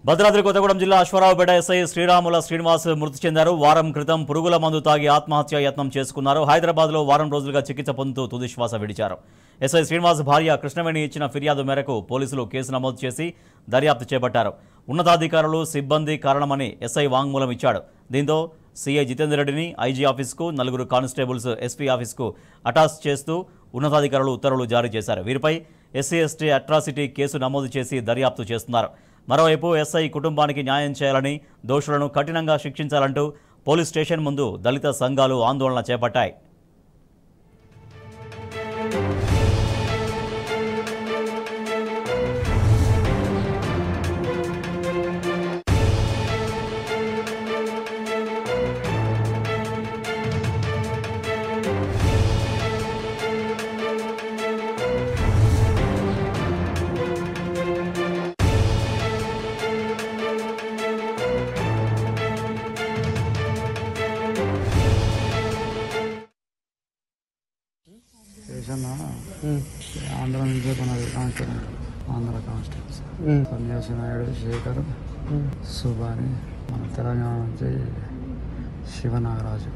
భద్రాద్రి కొత్తగూడెం జిల్లా అశ్వారావుపేట ఎస్ఐ శ్రీరాముల శ్రీనివాస్ మృతి చెందారు. వారం క్రితం పురుగుల మందు తాగి ఆత్మహత్య యత్నం చేసుకున్నారు. హైదరాబాద్లో వారం రోజులుగా చికిత్స పొందుతూ తుదిశ్వాస విడిచారు. ఎస్ఐ శ్రీనివాస్ భార్య కృష్ణవేణి ఇచ్చిన ఫిర్యాదు మేరకు పోలీసులు కేసు నమోదు చేసి దర్యాప్తు చేపట్టారు. ఉన్నతాధికారులు సిబ్బంది కారణమని ఎస్ఐ వాంగ్మూలం ఇచ్చాడు. దీంతో సీఐ జితేందర్ రెడ్డిని ఐజీ ఆఫీస్కు, నలుగురు కానిస్టేబుల్స్ ఎస్పీ ఆఫీస్కు అటాచ్ చేస్తూ ఉన్నతాధికారులు ఉత్తర్వులు జారీ చేశారు. వీరిపై ఎస్సీ/ఎస్టీ అట్రాసిటీ కేసు నమోదు చేసి దర్యాప్తు చేస్తున్నారు. మరోవైపు ఎస్ఐ కుటుంబానికి న్యాయం చేయాలని, దోషులను కఠినంగా శిక్షించాలంటూ పోలీస్ స్టేషన్ ముందు దళిత సంఘాలు ఆందోళన చేపట్టాయి. ఆంధ్ర నుంచి కొన్నది కానిస్టేబుల్, ఆంధ్ర కానిస్టేబుల్స్ సన్యాసి నాయుడు, శేఖర్, సుబాని. మన తెలంగాణ నుంచి శివనాగరాజు,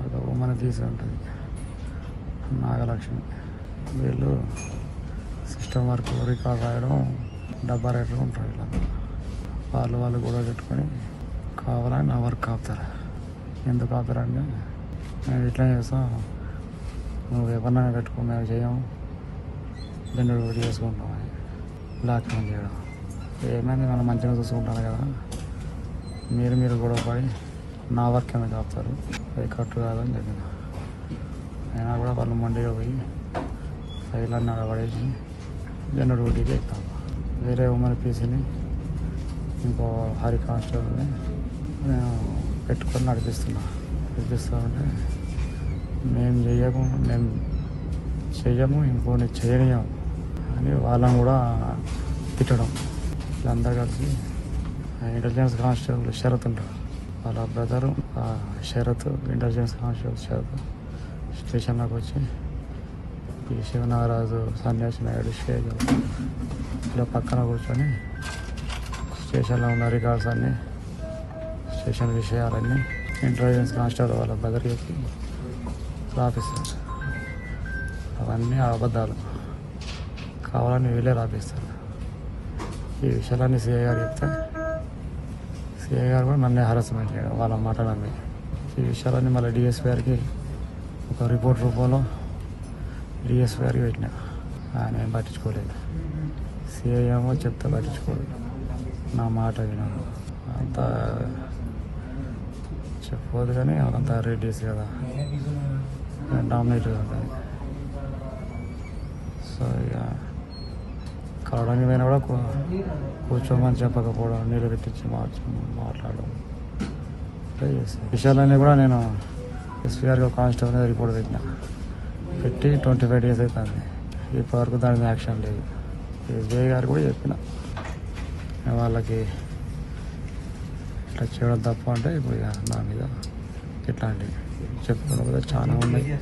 ఒక ఉమ్మని తీసి ఉంటుంది నాగలక్ష్మి. వీళ్ళు సిస్టమ్ వర్క్, రికార్డ్ రాయడం, డబ్బా రేట్లు ఉంటారు. ఇలా వాళ్ళు కూడా పెట్టుకొని కావాలని నా వర్క్ ఆపుతారు. ఎందుకు ఆపుతారంటే మేము ఇట్లా చేస్తాం, నువ్వు ఎవరినైనా పెట్టుకో, మేము చేయము, దీన్ని ఒకటి చేసుకుంటాం అని బ్లాక్ మెయిల్ చేయడం. ఏమైంది, మనం మంచిగా చూసుకుంటాను కదా, మీరు గొడవ పడి నా వర్క్ కింద కాపుతారు, అది కట్టు కాదని చెప్పిన. అయినా కూడా వాళ్ళు మండిగా పోయి ఫైల్ అన్నీ పడేసి జనరల్ డ్యూటీకి ఎక్కుతాం. వేరే ఉమ్మని పీసీని, ఇంకో హరి కానిస్టేబుల్ని నేను పెట్టుకొని నడిపిస్తుంటే మేము చెయ్యము, ఇంకోని చేయనియము అని వాళ్ళని కూడా తిట్టడం. వీళ్ళందరూ కలిసి ఇంటెలిజెన్స్ కానిస్టేబుల్ శరత్ ఉంటారు, వాళ్ళ brother Sharath, intelligence constable Sharath స్టేషన్లోకి వచ్చి ఈ శివనాగరాజు, సన్యాసి నాయుడు, శేఖర్ ఇలా పక్కన కూర్చొని స్టేషన్లో ఉన్న రికార్డ్స్ అన్నీ, స్టేషన్ విషయాలన్నీ ఇంటెలిజెన్స్ కానిస్టేబుల్ వాళ్ళ బ్రదర్ చెప్పి రాపిస్తారు. అవన్నీ అబద్ధాలు, కావాలని వీళ్ళే రాపిస్తారు. ఈ విషయాలన్నీ సిఐ గారు చెప్తే సిఐ గారు కూడా నన్నే హరాస్మెంట్ చేయడం, వాళ్ళ మాట నమ్మి. ఈ విషయాలన్నీ మళ్ళీ డిఎస్పీ గారికి ఒక రిపోర్ట్ రూపంలో డిఎస్పీ గారికి పెట్టినా, ఆయన ఏం పట్టించుకోలేదు. సిఐ ఏమో చెప్తే పట్టించుకోలేదు, నా మాట వినాను. అంతా చెప్పదు కానీ అంతా రెడ్డిస్ కదా, డామినేట్ ఉంటుంది. సో ఇక కావడానికి పోయినా కూడా కూర్చోమని చెప్పకపోవడం, నీళ్ళు పెట్టించి మాట్లాడడం విషయాలన్నీ కూడా నేను ఎస్పీ గారికి కానిస్టేబుల్ రిపోర్ట్ పెట్టి 25 days అవుతుంది. ఇప్పటివరకు దాని మీద యాక్షన్ లేదు. ఎస్బీఐ గారు కూడా చెప్పిన, వాళ్ళకి ఇట్లా చేయడం తప్పు అంటే ఇప్పుడు నా మీద ఇట్లాంటివి చెప్పుకున్న చాలా ఉన్నాయి.